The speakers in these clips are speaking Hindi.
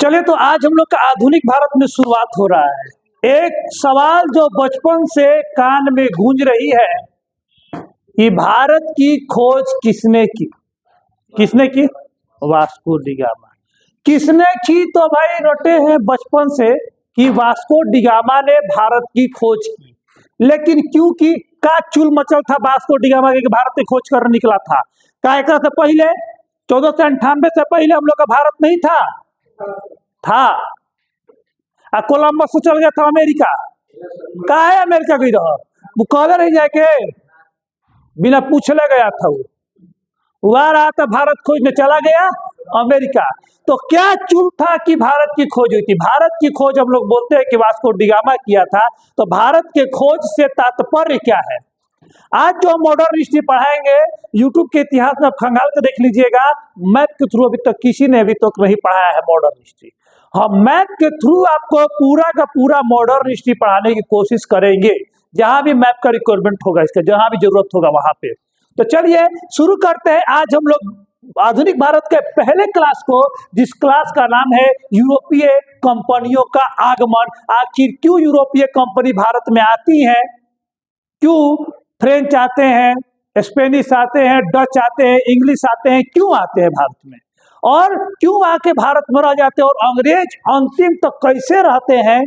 चलिए, तो आज हम लोग का आधुनिक भारत में शुरुआत हो रहा है। एक सवाल जो बचपन से कान में गूंज रही है कि भारत की खोज किसने की? किसने की? Vasco D gamma. किसने की? तो भाई रटे हैं बचपन से कि वास्को डी गामा ने भारत की खोज की। लेकिन क्यों की? का चुल मचल था वास्को डी गामा के भारत की खोज कर निकला था। का एक से पहले 1498 से पहले हम लोग का भारत नहीं था। कोलंबस तो चल गया था अमेरिका। का है अमेरिका गई रहा वो कहले नहीं जाए के बिना पूछले गया था। वो आ रहा था भारत खोजने, चला गया अमेरिका। तो क्या चूल था कि भारत की खोज हुई थी? भारत की खोज हम लोग बोलते हैं कि वास्को डी गामा किया था। तो भारत के खोज से तात्पर्य क्या है? आज जो हम मॉडर्न हिस्ट्री पढ़ाएंगे, यूट्यूब के इतिहास में आप खंगाल के देख लीजिएगा, मैप के थ्रू अभी तक किसी ने अभी तक नहीं पढ़ाया है मॉडर्न हिस्ट्री। हम मैप के थ्रू आपको पूरा का पूरा मॉडर्न हिस्ट्री पढ़ाने की कोशिश करेंगे, जहां भी मैप का रिक्वायरमेंट होगा, इसका जहां भी जरूरत होगा वहां पे। तो चलिए शुरू करते हैं आज हम लोग आधुनिक भारत के पहले क्लास को, जिस क्लास का नाम है यूरोपीय कंपनियों का आगमन। आखिर क्यों यूरोपीय कंपनी भारत में आती है? क्यों फ्रेंच आते हैं, स्पेनिश आते हैं, डच आते हैं, इंग्लिश आते हैं, क्यों आते हैं भारत में? और क्यों आके भारत में रह जाते हैं? और अंग्रेज अंतिम तक कैसे रहते हैं?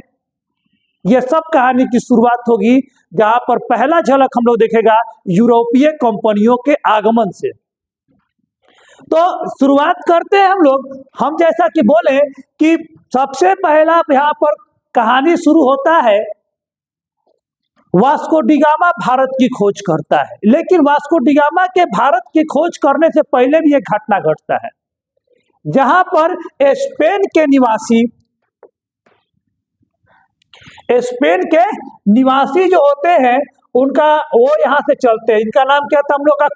यह सब कहानी की शुरुआत होगी, जहां पर पहला झलक हम लोग देखेगा यूरोपीय कंपनियों के आगमन से। तो शुरुआत करते हैं हम लोग। हम जैसा कि बोले कि सबसे पहला यहाँ पर कहानी शुरू होता है, वास्को डी गामा भारत की खोज करता है। लेकिन वास्को डी गामा के भारत की खोज करने से पहले भी एक घटना घटता है, जहां पर स्पेन के निवासी जो होते हैं उनका, वो यहां से चलते हैं। इनका नाम क्या था हम लोग का?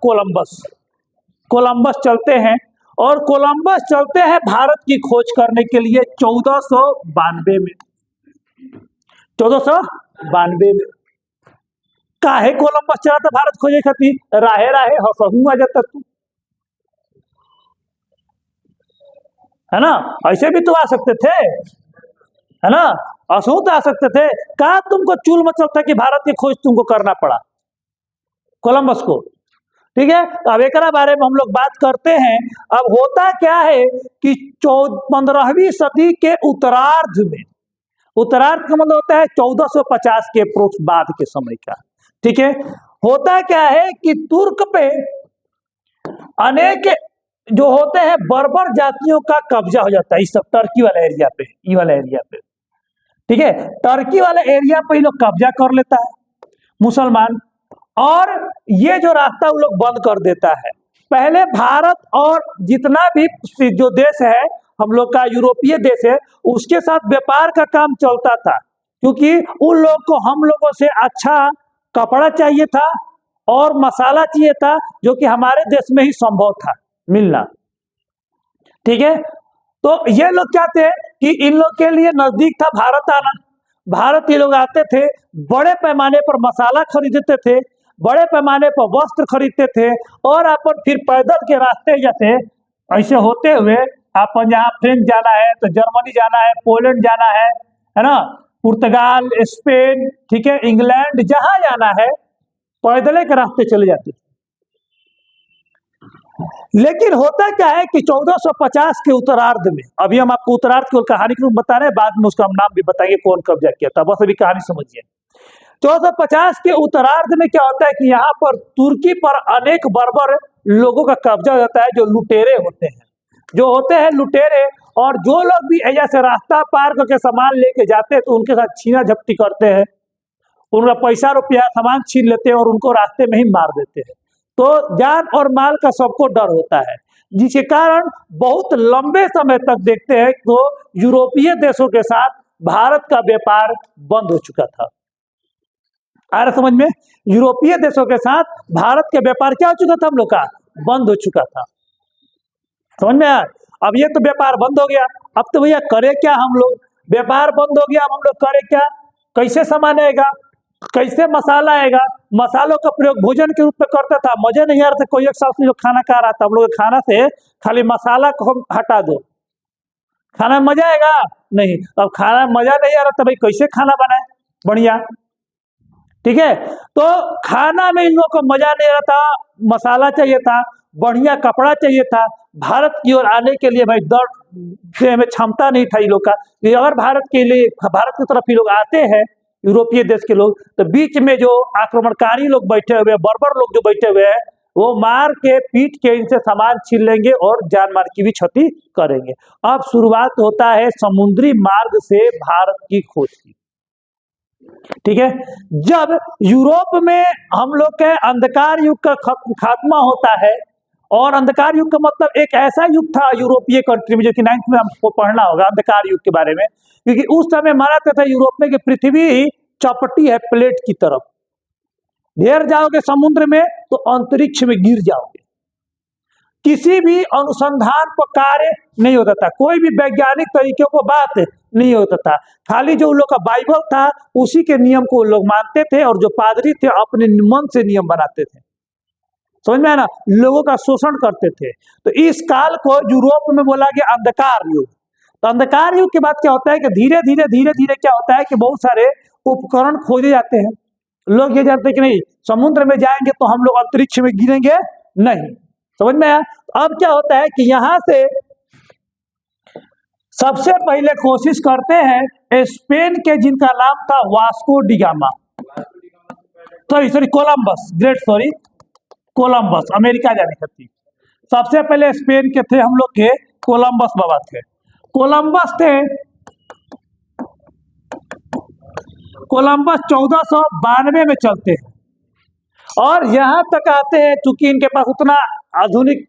कोलंबस चलते हैं। और कोलंबस चलते हैं भारत की खोज करने के लिए 1492 में। 1492 में काहे कोलंबस चला था भारत खोजे खातिर? राहे राहे हसहू आ जाता तू, है ना? ऐसे भी तो आ सकते थे, है ना? असहू तो आ सकते थे। का तुमको चूल मचल था कि भारत की खोज तुमको करना पड़ा कोलंबस को? ठीक है, तो अब एक बारे में हम लोग बात करते हैं। अब होता क्या है कि 15वीं सदी के उत्तरार्ध में, उत्तरार्ध का मतलब होता है 1450 के अप्रोक्स बाद के समय का। ठीक है, होता क्या है कि तुर्क पे अनेक जो होते हैं बर्बर जातियों का कब्जा हो जाता है इस सब टर्की वाला एरिया पे, ये वाला एरिया पे। ठीक है, टर्की वाला एरिया पे लोग कब्जा कर लेता है मुसलमान, और ये जो रास्ता वो लोग बंद कर देता है। पहले भारत और जितना भी जो देश है हम लोग का, यूरोपीय देश है, उसके साथ व्यापार का काम चलता था, क्योंकि उन लोग को हम लोगों से अच्छा कपड़ा चाहिए था और मसाला चाहिए था, जो कि हमारे देश में ही संभव था मिलना। ठीक है, तो ये लोग क्या थे कि इन लोग के लिए नजदीक था भारत आना। भारत ये लोग आते थे, बड़े पैमाने पर मसाला खरीदते थे, बड़े पैमाने पर वस्त्र खरीदते थे, और अपन फिर पैदल के रास्ते जैसे ऐसे होते हुए अपन जहाँ फ्रेंच जाना है तो जर्मनी जाना है, पोलैंड जाना है ना, पुर्तगाल, स्पेन, ठीक है, इंग्लैंड, जहां जाना है पैदल के रास्ते चले जाते थे। लेकिन होता क्या है कि 1450 के उत्तरार्ध में, अभी हम आपको उत्तरार्ध की कहानी को बता रहे हैं, बाद में उसका हम नाम भी बताएंगे कौन कब्जा किया था, बस अभी कहानी समझिए। 1450 के उत्तरार्ध में क्या होता है कि यहाँ पर तुर्की पर अनेक बर्बर लोगों का कब्जा हो जाता है, जो लुटेरे होते हैं, जो होते हैं लुटेरे। और जो लोग भी ऐसे रास्ता पार करके सामान लेके जाते हैं तो उनके साथ छीना झपटी करते हैं, उनका पैसा रुपया सामान छीन लेते हैं और उनको रास्ते में ही मार देते हैं। तो जान और माल का सबको डर होता है, जिसके कारण बहुत लंबे समय तक देखते हैं तो यूरोपीय देशों के साथ भारत का व्यापार बंद हो चुका था। आ रहा समझ में? यूरोपीय देशों के साथ भारत का व्यापार क्या हो चुका था? हम लोग का बंद हो चुका था। समझ में आया? अब ये तो व्यापार बंद हो गया, अब तो भैया करे क्या हम लोग? व्यापार बंद हो गया, अब हम लोग करे क्या? कैसे सामान आएगा, कैसे मसाला आएगा? मसालों का प्रयोग भोजन के रूप में करता था, मजे नहीं आ रहा था। कोई एक साथ जो खाना खा रहा था, हम लोग खाना से खाली मसाला को हम हटा दो, खाना में मजा आएगा नहीं। अब खाना में मजा नहीं आ रहा तो भाई कैसे खाना बनाए बढ़िया, ठीक है। तो खाना में इन लोगों को मजा नहीं आ रहा था, मसाला चाहिए था, बढ़िया कपड़ा चाहिए था। भारत की ओर आने के लिए भाई दौड़ से हमें क्षमता नहीं था इन लोग का कि अगर भारत की तरफ ये लोग आते हैं, यूरोपीय देश के लोग, तो बीच में जो आक्रमणकारी लोग बैठे हुए हैं, बर्बर लोग जो बैठे हुए हैं, वो मार के पीट के इनसे सामान छीन लेंगे और जान माल की भी क्षति करेंगे। अब शुरुआत होता है समुद्री मार्ग से भारत की खोज की, ठीक है। जब यूरोप में हम लोग के अंधकार युग का खात्मा होता है, और अंधकार युग का मतलब एक ऐसा युग था यूरोपीय कंट्री में, जो कि 9th में हमको पढ़ना होगा अंधकार युग के बारे में, क्योंकि उस समय माना था यूरोप में कि पृथ्वी चौपटी है प्लेट की तरफ, ढेर जाओगे समुद्र में तो अंतरिक्ष में गिर जाओगे। किसी भी अनुसंधान पर कार्य नहीं होता था, कोई भी वैज्ञानिक तरीकों को बात नहीं होता था, खाली जो उन लोग का बाइबल था उसी के नियम को लोग मानते थे, और जो पादरी थे अपने मन से नियम बनाते थे, समझ में आया ना, लोगों का शोषण करते थे। तो इस काल को यूरोप में बोला गया अंधकार युग। तो अंधकार युग के बाद क्या होता है कि धीरे धीरे क्या होता है कि बहुत सारे उपकरण खोजे जाते हैं। लोग ये जानते हैं कि नहीं समुद्र में जाएंगे तो हम लोग अंतरिक्ष में गिरेंगे नहीं, समझ में आया। अब क्या होता है कि यहां से सबसे पहले कोशिश करते हैं स्पेन के, जिनका नाम था Vasco da Gama, sorry Columbus, great sorry Columbus, America जाने खातिर। सबसे पहले स्पेन के थे हम लोग के कोलंबस बाबा थे। कोलंबस 1492 में चलते हैं और यहां तक आते हैं, चूंकि इनके पास उतना आधुनिक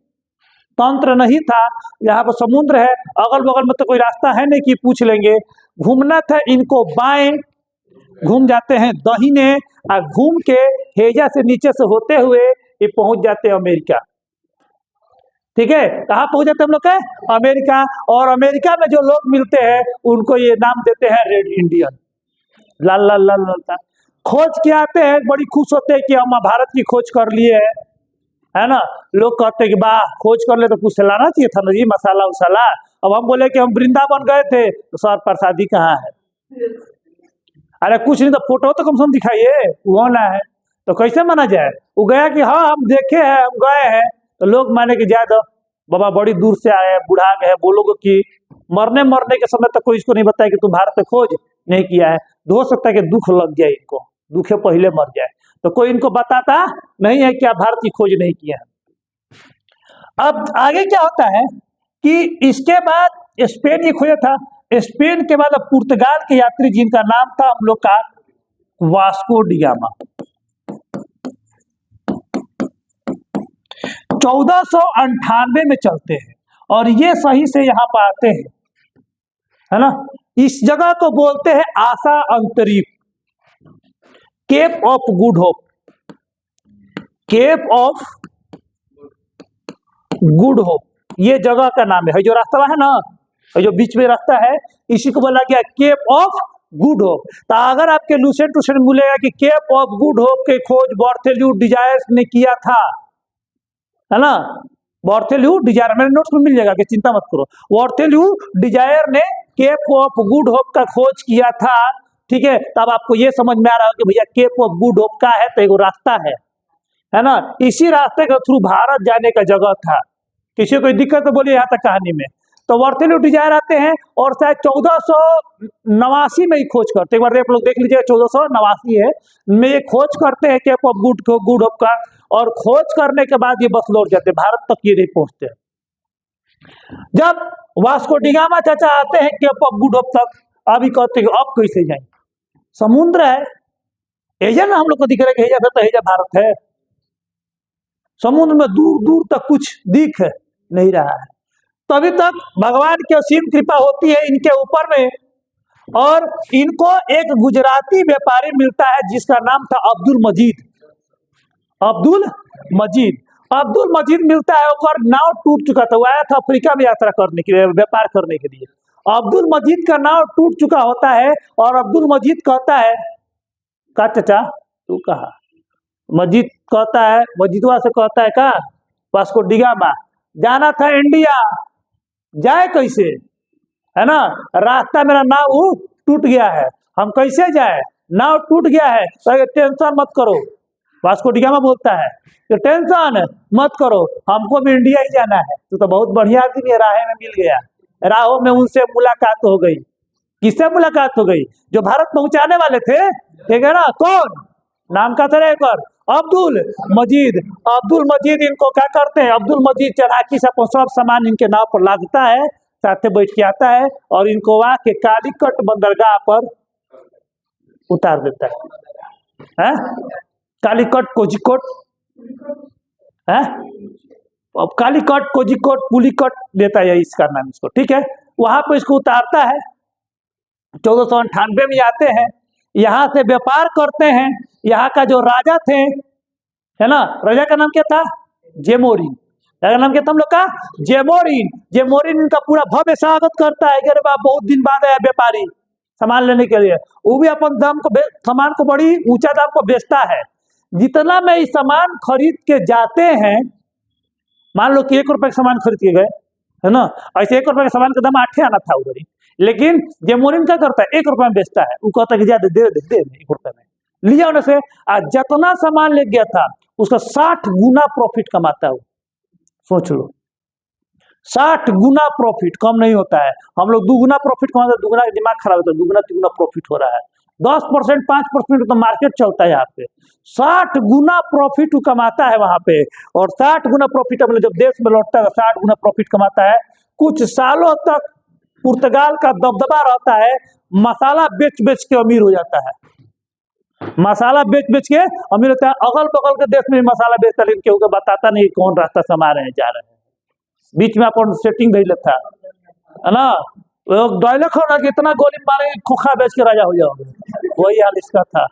तंत्र नहीं था, यहाँ पर समुद्र है, अगल बगल में तो कोई रास्ता है नहीं कि पूछ लेंगे। घूमना था इनको, बाएं घूम जाते हैं, दाहिने घूम के हेजा से नीचे से होते हुए ये पहुंच जाते हैं अमेरिका, ठीक है। कहाँ पहुंच जाते हैं हम लोग के? अमेरिका। और अमेरिका में जो लोग मिलते हैं उनको ये नाम देते हैं रेड इंडियन, लाल लाल लाल लाल। खोज के आते हैं, बड़ी खुश होते हैं कि हम भारत की खोज कर लिए है ना। लोग कहते हैं कि वाह खोज कर ले तो कुछ लाना चाहिए था ना जी, मसाला उसाला। अब हम बोले कि हम वृंदावन गए थे तो सर प्रसादी कहाँ है? अरे कुछ नहीं तो फोटो तो कम से कम दिखाइए, वो ना है तो कैसे माना जाए? वो गया कि हाँ हम देखे हैं, हम गए हैं, तो लोग माने कि जाए दो बाबा बड़ी दूर से आए, बुढ़ा गए, बोलोगे कि मरने के समय तक कोई इसको नहीं बताया कि तू भारत में खोज नहीं किया है। तो हो सकता है कि दुख लग जाए इनको, दुखे पहले मर जाए, तो कोई इनको बताता नहीं है कि आप भारत की खोज नहीं किया है। अब आगे क्या होता है कि इसके बाद स्पेन ये खोजा था, स्पेन के बाद अब पुर्तगाल के यात्री जिनका नाम था हम लोग का वास्को डिगामा। 1498 में चलते हैं और ये सही से यहाँ पर आते हैं, है ना। इस जगह को बोलते हैं आशा अंतरिक्ष, Cape of Good Hope, Cape of Good Hope, ये जगह का नाम है। जो रास्ता है ना, जो बीच में रास्ता है, इसी को बोला गया केप ऑफ गुड होप। तो अगर आपके लूसेंट टूसेंट मिलेगा कि केप ऑफ गुड होप के खोज बार्थोलोमेव डिजायर्स ने किया था, है ना। बार्थोलोमेव डिजायर मेरे नोट्स में मिल जाएगा कि चिंता मत करो। बार्थोलोमेव डिजायर ने केप ऑफ गुड होप का खोज किया था, ठीक है। तब आपको ये समझ में आ रहा है कि भैया केप ऑफ गुड होप का है तो एक रास्ता है ना। इसी रास्ते के थ्रू भारत जाने का जगह था। किसी को दिक्कत तो बोलिए यहाँ तक कहानी में। तो बार्थोलोमेव डिजायर आते हैं और शायद 1489 में ही खोज करते हैं। एक बार आप लोग देख लीजिए, 1489 है में ये खोज करते हैं केप ऑफ गुड होप का, और खोज करने के बाद ये बस लौट जाते हैं, भारत तक ये नहीं पहुंचते। जब वास्को डिगामा चाचा आते हैं केप ऑफ गुड होप तक, अभी कहते हैं अब कैसे जाए, समुद्र है, एजा ना हम लोग को दिख रहा है कि एजा तो एजा भारत है, समुद्र में दूर दूर तक कुछ दिख नहीं रहा है। तभी तक भगवान की असीम कृपा होती है इनके ऊपर में, और इनको एक गुजराती व्यापारी मिलता है जिसका नाम था अब्दुल मजीद। अब्दुल मजीद मिलता है, और नाव टूट चुका था, वो आया था अफ्रीका में यात्रा करने के लिए, व्यापार करने के लिए। अब्दुल मजीद का नाव टूट चुका होता है और अब्दुल मजीद कहता है, का चाचा तू कहा, मजीद कहता है, मजीदवा से कहता है का वास्को डिगामा जाना था इंडिया, जाए कैसे, है ना। रास्ता मेरा नाव टूट गया है, हम कैसे जाए, नाव टूट गया है। तो टेंशन मत करो, वास्को डी गामा बोलता है कि टेंशन मत करो, हमको भी इंडिया ही जाना है। तो बहुत बढ़िया आदमी है, राह में मिल गया। राहों में उनसे मुलाकात हो गई। किससे मुलाकात हो गई? जो भारत पहुंचाने वाले थे, ठीक है ना। कौन नाम का था एक और? अब्दुल मजीद। अब्दुल मजीद इनको क्या करते हैं, अब्दुल मजीद चालाकी से सब सामान इनके नाव पर लादता है, साथ बैठ के आता है और इनको वहां के कालीकट बंदरगाह पर उतार देता है। कालीकट कोझिकोड है, अब कालीकट कोझिकोड पुलिकट देता है इसका नाम इसको, ठीक है। वहां पर इसको उतारता है। 1498 में आते हैं, यहाँ से व्यापार करते हैं। यहाँ का जो राजा थे, है ना, राजा का नाम क्या था? जेमोरिन। राजा का नाम क्या था हम लोग का? जेमोरिन। जेमोरिन इनका पूरा भव्य स्वागत करता है कि अरे बाप बहुत दिन बाद आया व्यापारी सामान लेने के लिए। वो भी अपन दाम को सामान को बड़ी ऊंचा दाम को बेचता है। जितना में इस सामान खरीद के जाते हैं, मान लो कि 1 रुपए का सामान खरीद के गए, है ना, ऐसे 1 रुपए का सामान का दाम 8 आना था उधर ही, लेकिन जेमोरिन क्या करता है, 1 रुपए में बेचता है। वो कहता है कि ज्यादा दे 1 रुपए में लिया उन्हें से। जितना सामान ले गया था उसका 60 गुना प्रॉफिट कमाता है। सोच लो, 60 गुना प्रॉफिट कम नहीं होता है। हम लोग 2 गुना प्रॉफिट कमाते हैं, 2 गुना दिमाग खराब होता है, 2 गुना 3 गुना प्रॉफिट हो रहा है। 10% 5% तो मार्केट चलता है यहाँ पे। 60 गुना प्रॉफिट कमाता है वहां पे। और 60 गुना प्रॉफिट अपने जब देश में लौटता है 60 गुना प्रॉफिट कमाता है। कुछ सालों तक पुर्तगाल का दबदबा रहता है, मसाला बेच बेच के अमीर हो जाता है। मसाला बेच बेच के अमीर होता है। अगल बगल के देश में मसाला बेचता है, लेकिन केहू को बताता नहीं कौन रास्ता से रहे हैं जा रहे हैं। बीच में अपन सेटिंग भेज लेता है ना, डायलॉग हो रहा कि इतना गोली मारेंगे खोखा बेच के राजा हो जाओगे, वही हाल इसका था।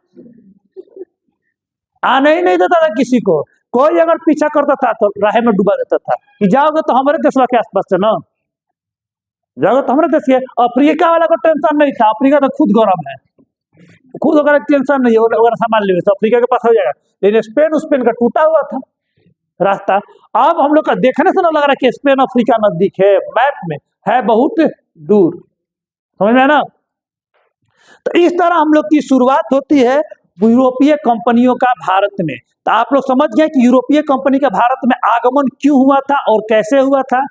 आने ही नहीं देता था किसी को। कोई अगर पीछा करता था तो राह में डुबा देता था कि जाओगे तो हमारे देश के आसपास से ना जाओगे तो हमारे देश के। अफ्रीका वाला को टेंशन नहीं था, अफ्रीका तो खुद गरम है, खुद अगर टेंशन नहीं है अगर सामान ले तो अफ्रीका के पास हो जाएगा। लेकिन स्पेन का टूटा हुआ था रास्ता। अब हम लोग का देखने से ना लग रहा कि स्पेन अफ्रीका नजदीक है, मैप में है बहुत दूर, समझ में ना। तो इस तरह हम लोग की शुरुआत होती है यूरोपीय कंपनियों का भारत में। तो आप लोग समझ गए कि यूरोपीय कंपनी का भारत में आगमन क्यों हुआ था और कैसे हुआ था।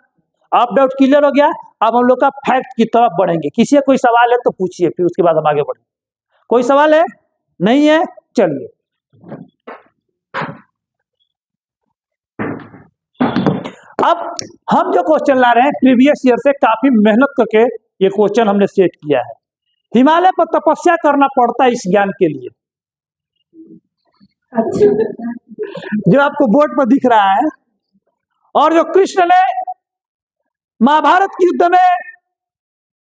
अब डाउट क्लियर हो गया। अब हम लोग का फैक्ट की तरफ बढ़ेंगे। किसी का कोई सवाल है तो पूछिए, फिर उसके बाद हम आगे बढ़ेंगे। कोई सवाल है? नहीं है? चलिए अब हम जो क्वेश्चन ला रहे हैं प्रीवियस ईयर से काफी मेहनत करके ये क्वेश्चन हमने सेट किया है। हिमालय पर तपस्या करना पड़ता है इस ज्ञान के लिए। जो आपको बोर्ड पर दिख रहा है, और जो कृष्ण ने महाभारत के युद्ध में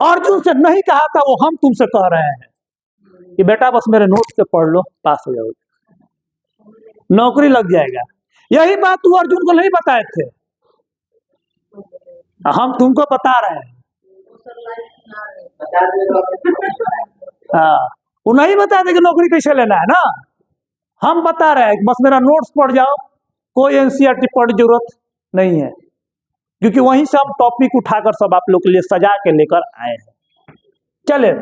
अर्जुन से नहीं कहा था वो हम तुमसे कह रहे हैं कि बेटा बस मेरे नोट से पढ़ लो, पास हो जाओगे, नौकरी लग जाएगा। यही बात तू अर्जुन को नहीं बताए थे, हम तुमको बता रहे हैं। हाँ, वो नहीं बता दे कि नौकरी कैसे लेना है ना, हम बता रहे हैं बस मेरा नोट्स पढ़ जाओ, कोई एनसीईआरटी पढ़ने की जरूरत नहीं है, क्योंकि वहीं से हम टॉपिक उठाकर सब आप लोग के लिए सजा के लेकर आए हैं। चले,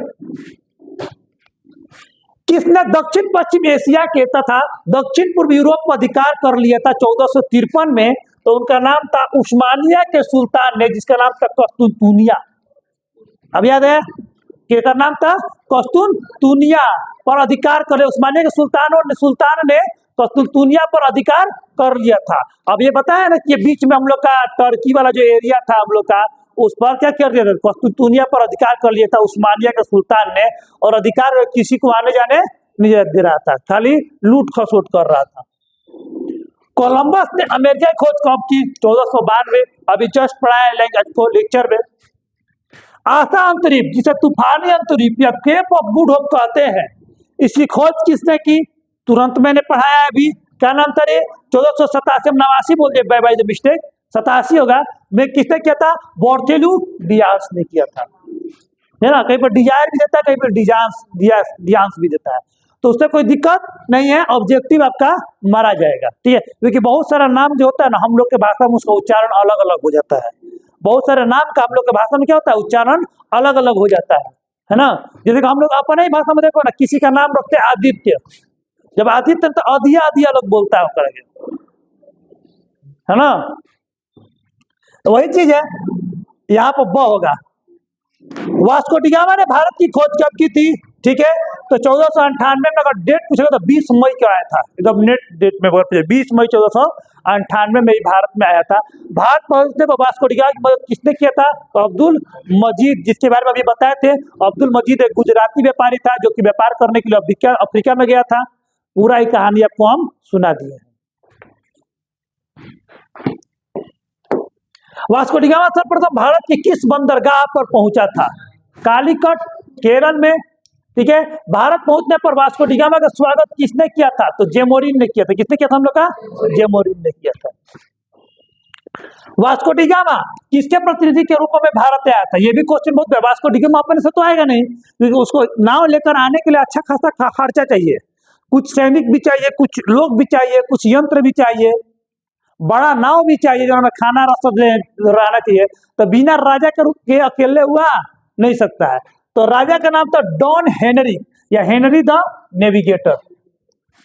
किसने दक्षिण पश्चिम एशिया के तथा दक्षिण पूर्व यूरोप पर अधिकार कर लिया था 1453 में? तो उनका नाम था उस्मानिया के सुल्तान ने, जिसका नाम था कस्तुनतुनिया। अब याद है किसका नाम था? कस्तुनतुनिया पर अधिकार कर लिया। उस्मानिया के सुल्तान ने कस्तुनतुनिया पर अधिकार कर लिया था। अब ये बताया ना कि बीच में हम लोग का टर्की वाला जो एरिया था हम लोग का, उस पर क्या कर दिया था? कस्तुनतुनिया पर अधिकार कर लिया था उस्मानिया के सुल्तान ने, और अधिकार किसी को आने जाने नहीं दे रहा था, खाली लूट खसोट कर रहा था। कोलंबस ने अमेरिका की खोज कब की? 1492। अभी जस्ट पढ़ाया लेक्चर में। आशा अंतरिक्ष, जिसे तूफानी अंतरिक्ष या केप ऑफ गुड होप कहते हैं, इसकी खोज किसने की? तुरंत मैंने पढ़ाया अभी। क्या नाम था रे? 1487 89 बोल दिया बाय द मिस्टेक, 87 होगा। मैं किसने किया था? बॉर्टेलू डियास ने किया था, है ना। कहीं पर डिजायर भी देता है, कहीं पर डियांस भी देता है, तो उससे कोई दिक्कत नहीं है, ऑब्जेक्टिव आपका मारा जाएगा, ठीक है। क्योंकि बहुत सारा नाम जो होता है ना हम लोग के भाषा में उसका उच्चारण अलग अलग हो जाता है। बहुत सारे नाम का हम लोग के भाषा में क्या होता है? उच्चारण अलग अलग हो जाता है ना। जैसे कि हम लोग अपने ही भाषा में देखो ना, किसी का नाम रखते हैं आदित्य, जब आदित्य तो अधिया अधिया लोग बोलता है करके, है ना। तो वही चीज है, यहाँ पर ब होगा। वास्को डी गामा ने भारत की खोज कब की थी? ठीक है, तो 1498 में अगर डेट पूछेगा तो 20 मई को आया था, एकदम नेट डेट में 20 मई 1498 में ही भारत में आया था। भारत पहुंचने पर वास्को डी गामा की मदद किसने किया था? तो अब्दुल मजीद, जिसके बारे में अभी बताए थे। अब्दुल मजीद एक गुजराती व्यापारी था जो कि व्यापार करने के लिए अफ्रीका में गया था। पूरा ही कहानी आपको हम सुना दिए। वास्को डी गामा सर्वप्रथम भारत की किस बंदरगाह पर पहुंचा था? कालीकट, केरल में। ठीक है, भारत पहुंचने पर वास्को डी गामा का स्वागत किसने किया था? तो जेमोरिन ने किया था। किसने किया था हम लोग का? जेमोरिन ने किया था। वास्को डी गामा किसके प्रतिनिधि के रूप में भारत आया था? ये भी क्वेश्चन बहुत है। वास्को डी गामा अपने से तो आएगा नहीं, क्योंकि उसको नाव लेकर आने के लिए अच्छा खासा खर्चा चाहिए, कुछ सैनिक भी चाहिए, कुछ लोग भी चाहिए, कुछ यंत्र भी चाहिए, बड़ा नाव भी चाहिए जो हमें खाना रास्ता रहना चाहिए। तो बिना राजा के रूप के अकेले हुआ नहीं सकता है। तो राजा का नाम था डॉन हेनरी या Henry the Navigator.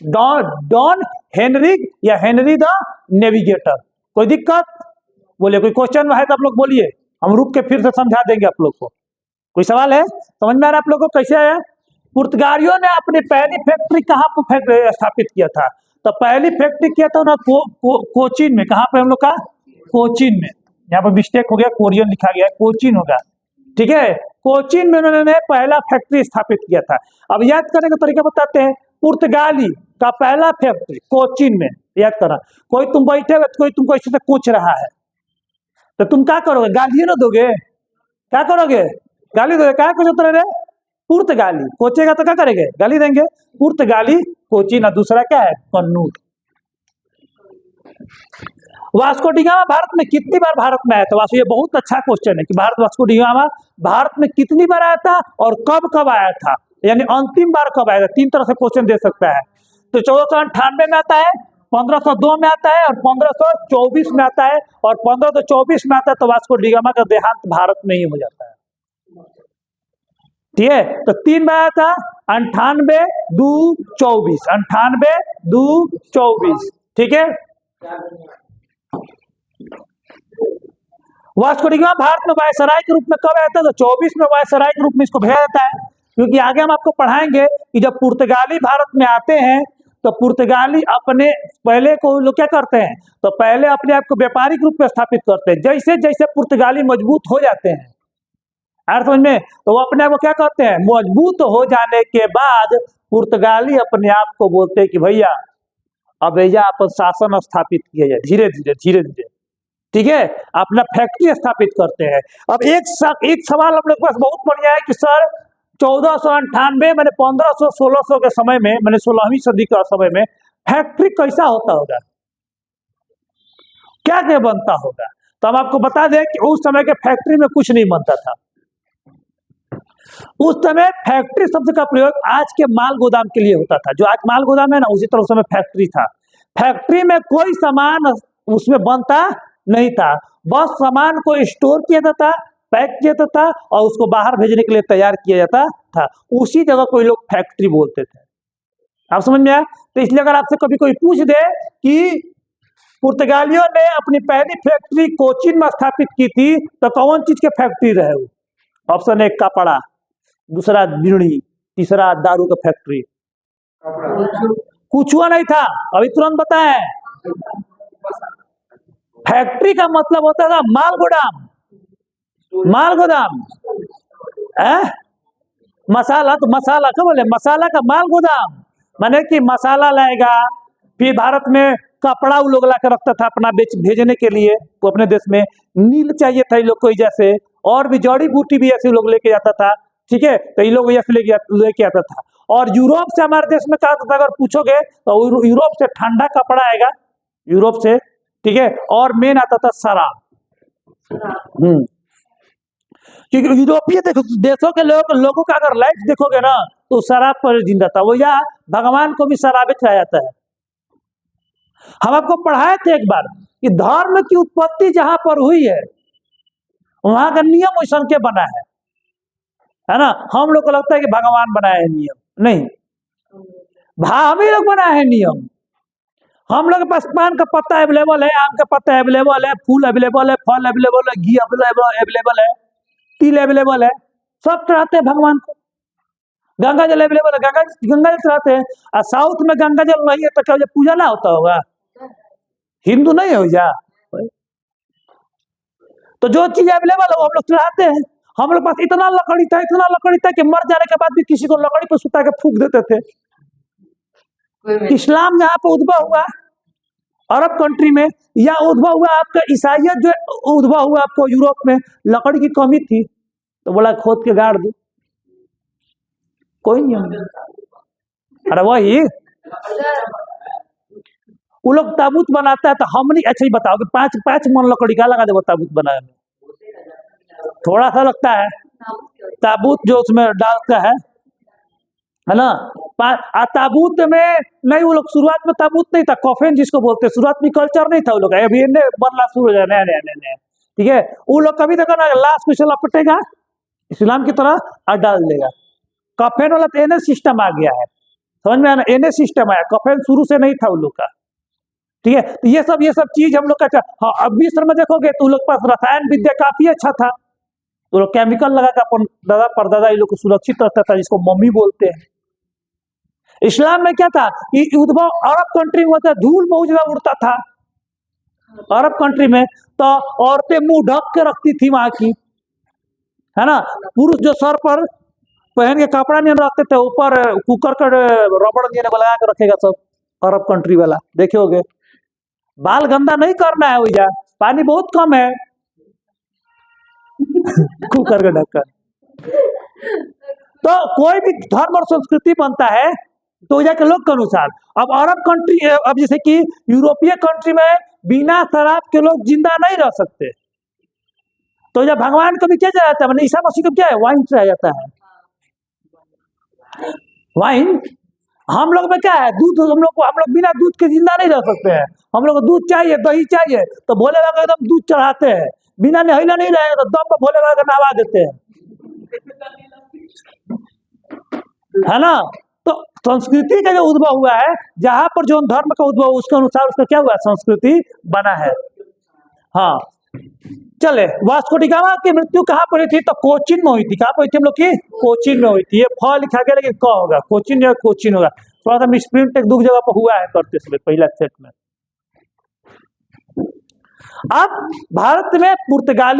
Don Henrique या हेनरी द नेविगेटर। कोई दिक्कत? बोलिए, कोई क्वेश्चन है तो आप लोग बोलिए, हम रुक के फिर से समझा देंगे आप लोग को। कोई सवाल है? समझ में आ रहा है आप लोग को कैसे आया? पुर्तगालियों ने अपनी पहली फैक्ट्री कहाँ पर स्थापित किया था? तो पहली फैक्ट्री किया था ना कोचीन में। कहाँ पे हम लोग का? कोचीन में। यहाँ पर मिस्टेक हो गया, कोरियन लिखा गया, कोचीन होगा। ठीक है, कोचीन में उन्होंने पहला फैक्ट्री स्थापित किया था। अब याद करने का तरीका बताते हैं। पुर्तगाली का पहला फैक्ट्री कोचीन में, याद करना। कोई तुम बैठे हुए, कोई तुमको ऐसे से पूछ रहा है, तो तुम क्या करोगे? गाली ना दोगे? क्या करोगे? गाली दोगे? क्या कुछ उतर रहे? पुर्तगाली कोचेगा तो क्या करेंगे? गाली देंगे। पुर्तगाली कोचीन, और दूसरा क्या है? Kannur. Vasco D gamma Bharat में कितनी बार भारत में आया था? वास्को, ये बहुत अच्छा क्वेश्चन है कि वास्को डी गामा भारत में कितनी बार आया था और कब कब आया था, यानी अंतिम बार कब आया था। तीन तरह से क्वेश्चन दे सकता है। तो 1498 में आता है, 1502 में आता है, और 1524 में आता है, और 1524 में आता है तो वास्को डी गामा का देहांत भारत में ही हो जाता है। ठीक है, तो तीन बार आया था, 98, 2, 24, 98, 2, 24। ठीक है, वास्को डी गामा भारत में वायसराय के रूप में कब आया था? तो 24 में वायसराय के रूप में इसको भेजा जाता है, क्योंकि आगे हम आपको पढ़ाएंगे कि जब पुर्तगाली भारत में आते हैं तो पुर्तगाली अपने पहले को लोग क्या करते हैं, तो पहले अपने आप को व्यापारिक रूप में स्थापित करते हैं। जैसे जैसे पुर्तगाली मजबूत हो जाते हैं, समझ में, तो वो अपने आप को क्या करते हैं? मजबूत हो जाने के बाद पुर्तगाली अपने आप को बोलते हैं कि भैया अब अपन शासन स्थापित किया जाए, धीरे धीरे धीरे धीरे। ठीक है, अपना फैक्ट्री स्थापित करते हैं। अब एक सवाल हम लोग के पास बहुत बढ़िया है कि सर 1498 मैंने 1500-1600 के समय में, मैंने 16वीं सदी का समय में फैक्ट्री कैसा होता होगा, क्या क्या बनता होगा? तो हम आपको बता दें कि उस समय के फैक्ट्री में कुछ नहीं बनता था। उस समय फैक्ट्री शब्द का प्रयोग आज के माल गोदाम के लिए होता था। जो आज माल गोदाम है ना, उसी तरह उस समय फैक्ट्री था। फैक्ट्री में कोई सामान उसमें बनता नहीं था, बस सामान को स्टोर किया जाता, पैक किया जाता और उसको बाहर भेजने के लिए तैयार किया जाता था। उसी जगह कोई लोग फैक्ट्री बोलते थे। आप समझ में आया? तो इसलिए अगर आपसे कभी कोई पूछ दे कि पुर्तगालियों ने अपनी पहली फैक्ट्री कोचीन में स्थापित की थी, तो कौन चीज के फैक्ट्री रहे वो? ऑप्शन 1 कपड़ा, दूसरा बीड़ी, तीसरा दारू का फैक्ट्री। कुछ हुआ नहीं था, अभी तुरंत बताएं। फैक्ट्री का मतलब होता था माल गोदाम। माल गोदाम है, मसाला, तो मसाला क्या बोले? मसाला का माल गोदाम, माने कि मसाला लाएगा, फिर भारत में कपड़ा वो लोग ला कर रखता था अपना भेजने के लिए। वो अपने देश में नील चाहिए था लोग को, जैसे और भी जड़ी बूटी भी ऐसे लोग लेके जाता था। ठीक है, तो ये लोग ऐसे लेके आता था। और यूरोप से हमारे देश में कहा था, अगर पूछोगे तो यूरोप से ठंडा कपड़ा आएगा, यूरोप से। ठीक है, और मेन आता था शराब। क्योंकि यूरोपीय देशों के लोगों का अगर लाइफ देखोगे ना, तो शराब पर जिंदा था वो, या भगवान को भी शराब खाया जाता है। हम आपको पढ़ाए थे एक बार कि धर्म की उत्पत्ति जहां पर हुई है, वहां का नियम वैसा के बना है। है ना। हम लोग को लगता है कि भगवान बनाए हैं नियम, नहीं, हम ही लोग बनाए हैं नियम। हम लोग के पास पान का पत्ता अवेलेबल है, आम का पत्ता अवेलेबल है, फूल अवेलेबल है, फल अवेलेबल है, घी अवेलेबल है, तिल अवेलेबल है, सब चढ़ाते हैं भगवान को। गंगा जल अवेलेबल है, गंगा जल चढ़ाते हैं। और साउथ में गंगा जल नहीं है तो क्या पूजा ना होता होगा? हिंदू नहीं हो जा? तो जो चीज अवेलेबल है वो हम लोग चढ़ाते हैं। हम लोग पास इतना लकड़ी था कि मर जाने के बाद भी किसी को लकड़ी पर सुता के फूंक देते थे। इस्लाम जहाँ पे उद्भव हुआ अरब कंट्री में, या उद्भव हुआ आपका ईसाइयत जो उद्भव हुआ आपको यूरोप में, लकड़ी की कमी थी तो बोला खोद के गाड़ दो, कोई नहीं। अरे वही वो लोग ताबूत बनाता है तो हम नहीं। अच्छा ही बताओ कि 5 मन लकड़ी का लगा देगा ताबूत बनाने में? थोड़ा सा लगता है। ताबूत जो उसमें डालता है ना, ताबूत में नहीं, वो लोग शुरुआत में ताबूत नहीं था, कॉफिन जिसको बोलते हैं, शुरुआत में कल्चर नहीं था वो लोग, अभी बनना शुरू हो जाए नया नया नया, ठीक है। वो लोग कभी तक ना लाश को लपटेगा इस्लाम की तरह और डाल देगा। कफेन वाला तो एनए सिस्टम आ गया है, समझ में आना, एनए सिस्टम आया, कफेन शुरू से नहीं था उन लोग का, ठीक है। तो ये सब चीज हम लोग का। हाँ, अब मिस्र में देखोगे तो उन लोग पास रसायन विद्या काफी अच्छा था, वो लोग केमिकल लगा कर अपन दादा परदादा ये लोग को सुरक्षित रखता था, जिसको मम्मी बोलते हैं। इस्लाम में क्या था कि उद्भव अरब कंट्री में होता, धूल बहुत ज्यादा उड़ता था अरब कंट्री में, तो औरतें मुंह ढक के रखती थी वहां की, है ना। पुरुष जो सर पर पहन के कपड़ा नहीं रखते थे, ऊपर कुकर का रबड़ नहीं लगा के रखेगा सब अरब कंट्री वाला, देखे होगे। बाल गंदा नहीं करना है भैया, पानी बहुत कम है कुकर का ढक्कन। तो कोई भी धर्म और संस्कृति बनता है तो जाके लोग के अनुसार। अब अरब कंट्री, अब जैसे कि यूरोपीय कंट्री में बिना शराब के लोग जिंदा नहीं रह सकते, तो जब भगवान को भी क्या चढ़ाया जाता है, ईसा मसीह को क्या है, वाइन चढ़ाया जाता है। वाइन हम लोग में क्या है, दूध, हम लोग बिना दूध के जिंदा नहीं रह सकते हैं। हम लोग को दूध चाहिए, दही चाहिए, तो भोले बाबा एकदम दूध चढ़ाते हैं, बिना नहैला नहीं रहेगा तो दम पर भोले बाबा का नहवा देते हैं, है ना। तो संस्कृति का जो उद्भव हुआ है, जहां पर जो धर्म का उद्भव उसके अनुसार उसका क्या हुआ, संस्कृति बना है। हाँ, चले, वास्को डी गामा की मृत्यु कहाँ पर हुई थी, तो कोचीन में हुई थी। कहाँ पर हुई थी हम लोग की, कोचीन में हुई थी। ये फ लिखा गया लेकिन क होगा, कोचीन या कोचीन होगा, थोड़ा सा मिसप्रिंट एक दो जगह पर हुआ है करते समय पहला सेट में। अब भारत में पुर्तगाली